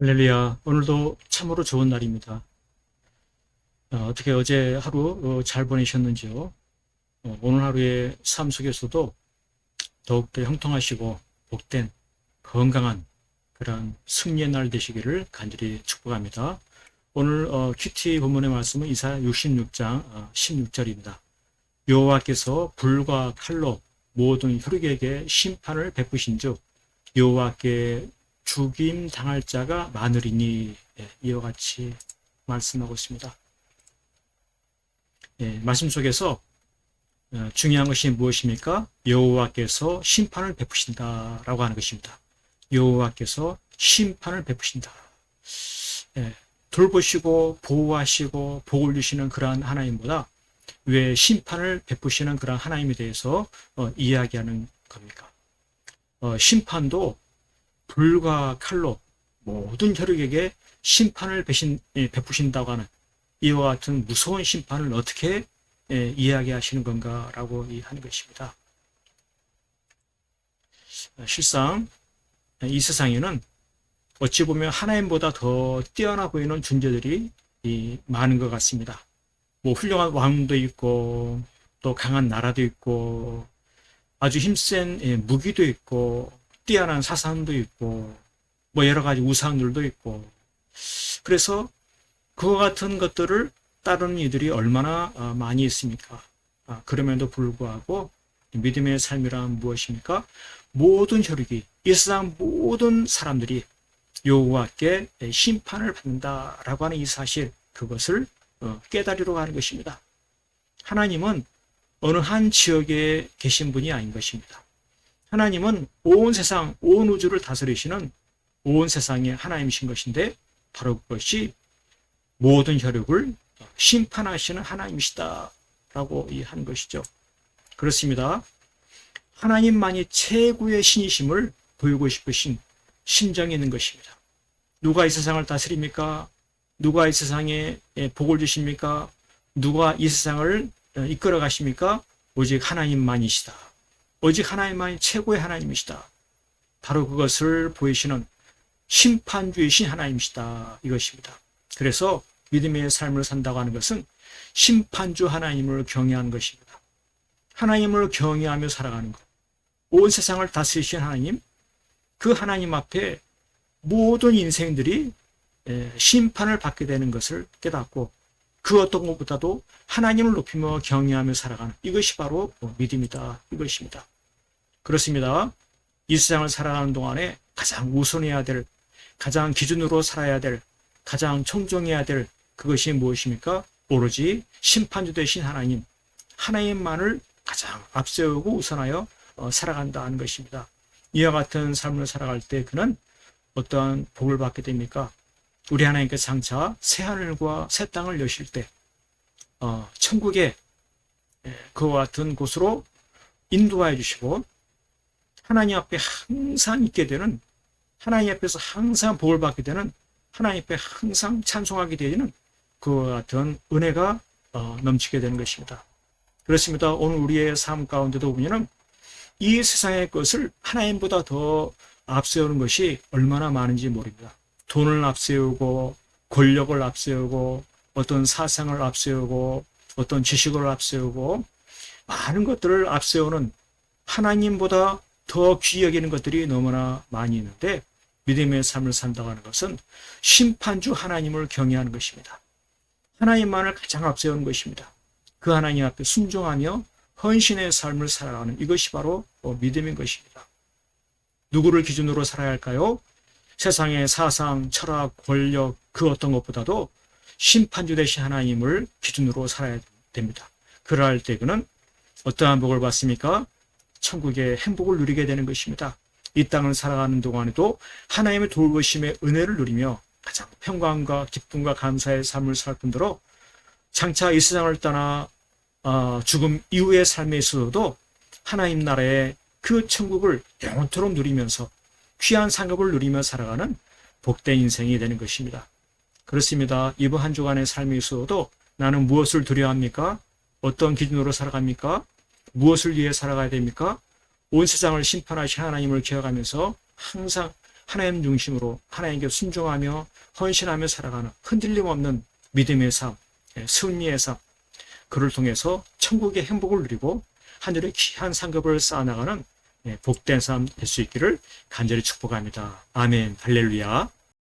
할렐루야. 오늘도 참으로 좋은 날입니다. 어떻게 어제 하루 잘 보내셨는지요? 오늘 하루의 삶 속에서도 더욱더 형통하시고 복된 건강한 그런 승리의 날 되시기를 간절히 축복합니다. 오늘 큐티 본문의 말씀은 이사야 66장 16절입니다. 여호와께서 불과 칼로 모든 혈육에게 심판을 베푸신즉 여호와께 죽임 당할 자가 많으리니, 이와 같이 말씀하고 있습니다. 말씀 속에서 중요한 것이 무엇입니까? 여호와께서 심판을 베푸신다라고 하는 것입니다. 여호와께서 심판을 베푸신다. 돌보시고 보호하시고 복을 주시는 그러한 하나님보다 왜 심판을 베푸시는 그러한 하나님에 대해서 이야기하는 겁니까? 심판도 불과 칼로 모든 혈육에게 심판을 베푸신다고 하는 이와 같은 무서운 심판을 어떻게 이야기하시는 건가라고 하는 것입니다. 실상 이 세상에는 어찌 보면 하나님보다 더 뛰어나 보이는 존재들이 많은 것 같습니다. 훌륭한 왕도 있고 또 강한 나라도 있고 아주 힘센 무기도 있고 뛰어난 사상도 있고 여러 가지 우상들도 있고, 그래서 그와 같은 것들을 따르는 이들이 얼마나 많이 있습니까? 그럼에도 불구하고 믿음의 삶이란 무엇입니까? 모든 혈육이, 이 세상 모든 사람들이 여호와께 심판을 받는다라고 하는 이 사실, 그것을 깨달으려고 하는 것입니다. 하나님은 어느 한 지역에 계신 분이 아닌 것입니다. 하나님은 온 세상, 온 우주를 다스리시는 온 세상의 하나님이신 것인데, 바로 그것이 모든 혈육을 심판하시는 하나님이시다라고 하는 것이죠. 그렇습니다. 하나님만이 최고의 신이심을 보이고 싶으신 심정이 있는 것입니다. 누가 이 세상을 다스립니까? 누가 이 세상에 복을 주십니까? 누가 이 세상을 이끌어 가십니까? 오직 하나님만이시다. 오직 하나님만이 최고의 하나님이시다. 바로 그것을 보이시는 심판주이신 하나님이시다, 이것입니다. 그래서 믿음의 삶을 산다고 하는 것은 심판주 하나님을 경외하는 것입니다. 하나님을 경외하며 살아가는 것. 온 세상을 다스리신 하나님, 그 하나님 앞에 모든 인생들이 심판을 받게 되는 것을 깨닫고 그 어떤 것보다도 하나님을 높이며 경외하며 살아가는, 이것이 바로 믿음이다, 이것입니다. 그렇습니다. 이 세상을 살아가는 동안에 가장 우선해야 될, 가장 기준으로 살아야 될, 가장 청정해야 될 그것이 무엇입니까? 오로지 심판주 되신 하나님, 하나님만을 가장 앞세우고 우선하여 살아간다는 것입니다. 이와 같은 삶을 살아갈 때 그는 어떠한 복을 받게 됩니까? 우리 하나님께서 장차 새 하늘과 새 땅을 여실 때 천국에 그와 같은 곳으로 인도하여 주시고 하나님 앞에 항상 있게 되는, 하나님 앞에서 항상 복을 받게 되는, 하나님 앞에 항상 찬송하게 되는 그와 같은 은혜가 넘치게 되는 것입니다. 그렇습니다. 오늘 우리의 삶 가운데도 보면은 이 세상의 것을 하나님보다 더 앞세우는 것이 얼마나 많은지 모릅니다. 돈을 앞세우고 권력을 앞세우고 어떤 사상을 앞세우고 어떤 지식을 앞세우고 많은 것들을 앞세우는, 하나님보다 더 귀히 여기는 것들이 너무나 많이 있는데, 믿음의 삶을 산다고 하는 것은 심판주 하나님을 경외하는 것입니다. 하나님만을 가장 앞세우는 것입니다. 그 하나님 앞에 순종하며 헌신의 삶을 살아가는, 이것이 바로 믿음인 것입니다. 누구를 기준으로 살아야 할까요? 세상의 사상, 철학, 권력, 그 어떤 것보다도 심판주 되신 하나님을 기준으로 살아야 됩니다. 그러할 때 그는 어떠한 복을 받습니까? 천국의 행복을 누리게 되는 것입니다. 이 땅을 살아가는 동안에도 하나님의 돌보심의 은혜를 누리며 가장 평강과 기쁨과 감사의 삶을 살 뿐더러 장차 이 세상을 떠나 죽음 이후의 삶에 있어서도 하나님 나라의 그 천국을 영원토록 누리면서 귀한 상급을 누리며 살아가는 복된 인생이 되는 것입니다. 그렇습니다. 이번 한 주간의 삶에 있어도 나는 무엇을 두려워합니까? 어떤 기준으로 살아갑니까? 무엇을 위해 살아가야 됩니까? 온 세상을 심판하신 하나님을 기억하면서 항상 하나님 중심으로 하나님께 순종하며 헌신하며 살아가는 흔들림 없는 믿음의 삶, 승리의 삶, 그를 통해서 천국의 행복을 누리고 하늘의 귀한 상급을 쌓아나가는 복된 삶 될 수 있기를 간절히 축복합니다. 아멘, 할렐루야.